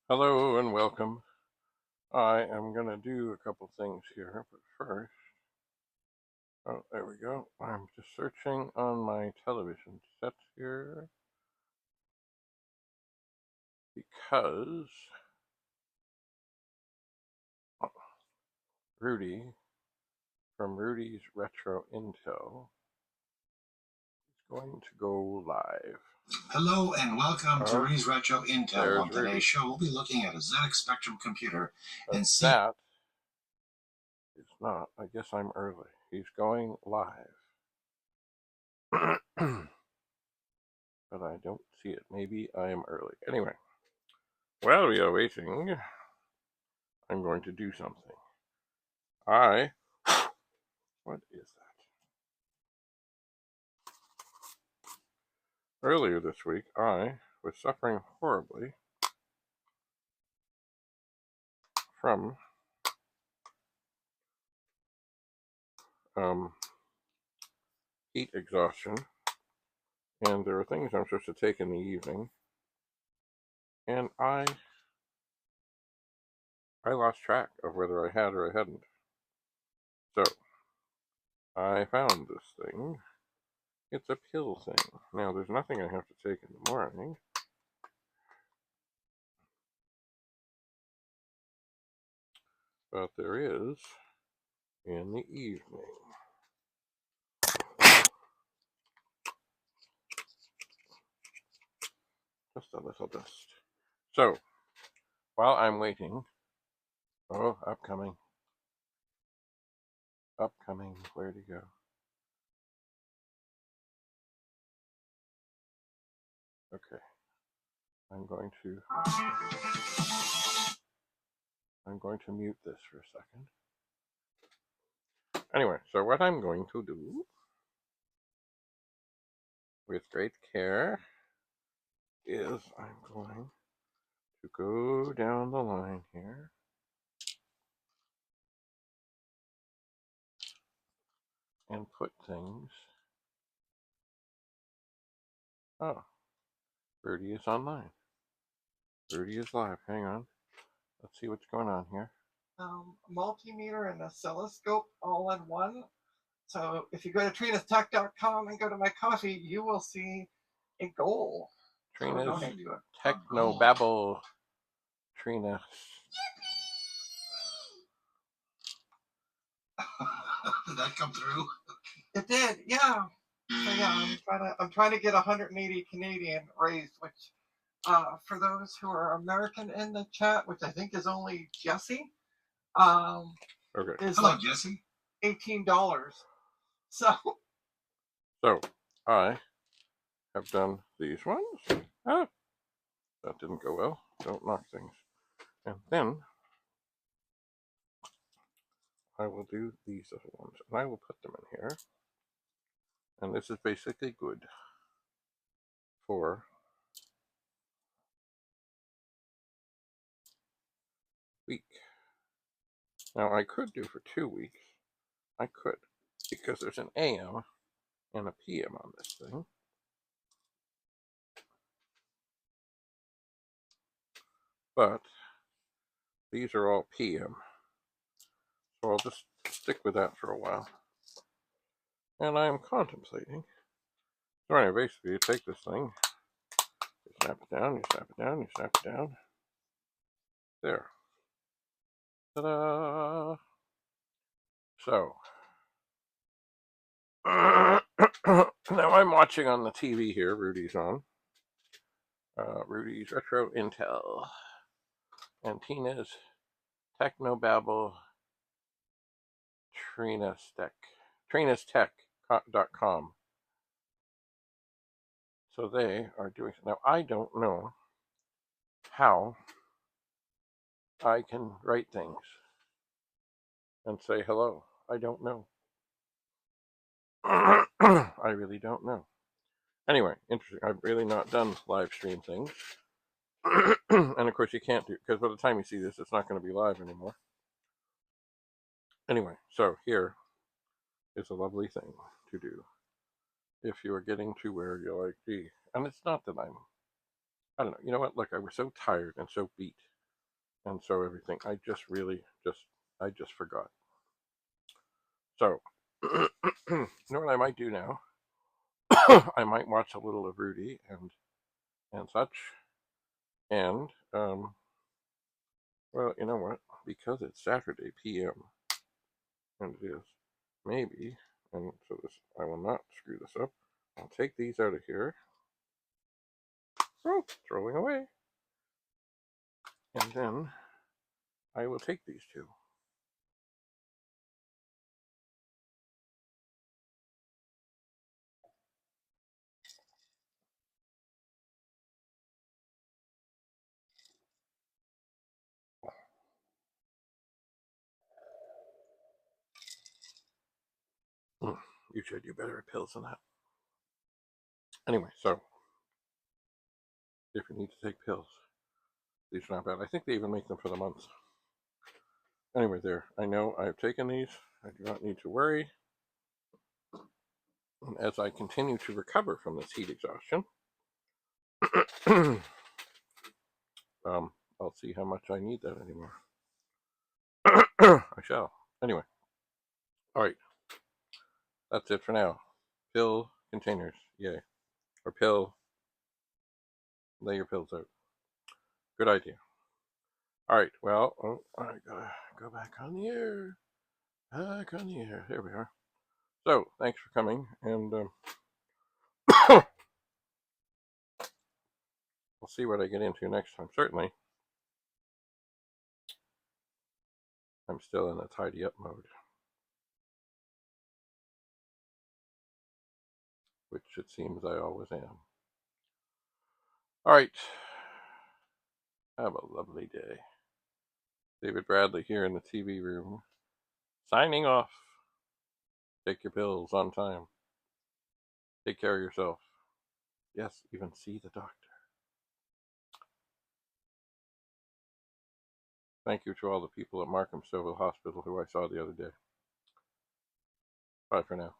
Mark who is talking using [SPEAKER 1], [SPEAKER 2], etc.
[SPEAKER 1] Hello and welcome. I am going to do a couple things here, but first, there we go. I'm just searching on my television set here because Rudy from Rudy's Retro Intel is going to go live.
[SPEAKER 2] Hello and welcome to Rudy's Retro Intel. On today's show, we'll be looking at a ZX Spectrum computer and see.
[SPEAKER 1] That is not. I guess I'm early. He's going live. But I don't see it. Maybe I am early. Anyway, while we are waiting, I'm going to do something. What is that? Earlier this week, I was suffering horribly from heat exhaustion, and there are things I'm supposed to take in the evening, and I lost track of whether I had or I hadn't. So I found this thing. It's a pill thing. Now, there's nothing I have to take in the morning. But there is in the evening. Just a little dust. So, while I'm waiting, upcoming, where'd he go? Okay, I'm going to mute this for a second. Anyway, so what I'm going to do with great care is I'm going to go down the line here and put things. Oh, Rudy is online. Rudy is live. Hang on. Let's see what's going on here.
[SPEAKER 3] Multimeter and oscilloscope all in one. So if you go to TrinasTech.com and go to my coffee, you will see a goal.
[SPEAKER 1] Trina's Technobabble. Trina.
[SPEAKER 2] Did that come through?
[SPEAKER 3] It did, yeah. So yeah, I'm trying to get 180 Canadian raised, which for those who are American in the chat, which I think is only Jesse,
[SPEAKER 1] okay.
[SPEAKER 3] is
[SPEAKER 2] Hello,
[SPEAKER 3] like
[SPEAKER 2] Jesse.
[SPEAKER 3] $18. So
[SPEAKER 1] I have done these ones. Ah, that didn't go well. Don't knock things. And then I will do these other ones, and I will put them in here. And this is basically good for week. Now I could do for 2 weeks. I could, because there's an AM and a PM on this thing. But these are all PM. So I'll just stick with that for a while. And I am contemplating. So anyway, basically you take this thing, you snap it down, you snap it down, you snap it down. There. Ta-da! So now I'm watching on the TV here. Rudy's on. Rudy's Retro Intel and Tina's Technobabble TrinasTech.com. So they are doing. Now I don't know how I can write things and say hello. I don't know. I really don't know. Anyway, interesting. I've really not done live stream things. And of course you can't do, because by the time you see this, it's not going to be live anymore. Anyway, so here is a lovely thing to do if you are getting to where you're like, gee, and it's not that I don't know, you know what, look, I was so tired and so beat and so everything. I just forgot. So, you know what I might do now? I might watch a little of Rudy and such, and well, you know what? Because it's Saturday p.m. and it is maybe, and so this I will not screw this up. I'll take these out of here. Oh, throwing away, and then I will take these two. You should do better at pills than that. Anyway, so if you need to take pills, these are not bad. I think they even make them for the months. Anyway, there. I know I've taken these. I do not need to worry. And as I continue to recover from this heat exhaustion, I'll see how much I need that anymore. I shall. Anyway. All right. That's it for now. Pill containers. Yay. Or pill. Lay your pills out. Good idea. All right. Well, I gotta go back on the air. Back on the air. There we are. So, thanks for coming. And we'll see what I get into next time. Certainly. I'm still in a tidy up mode, which it seems I always am. All right. Have a lovely day. David Bradley here in the TV room, signing off. Take your pills on time. Take care of yourself. Yes, even see the doctor. Thank you to all the people at Markham Stouffville Hospital who I saw the other day. Bye for now.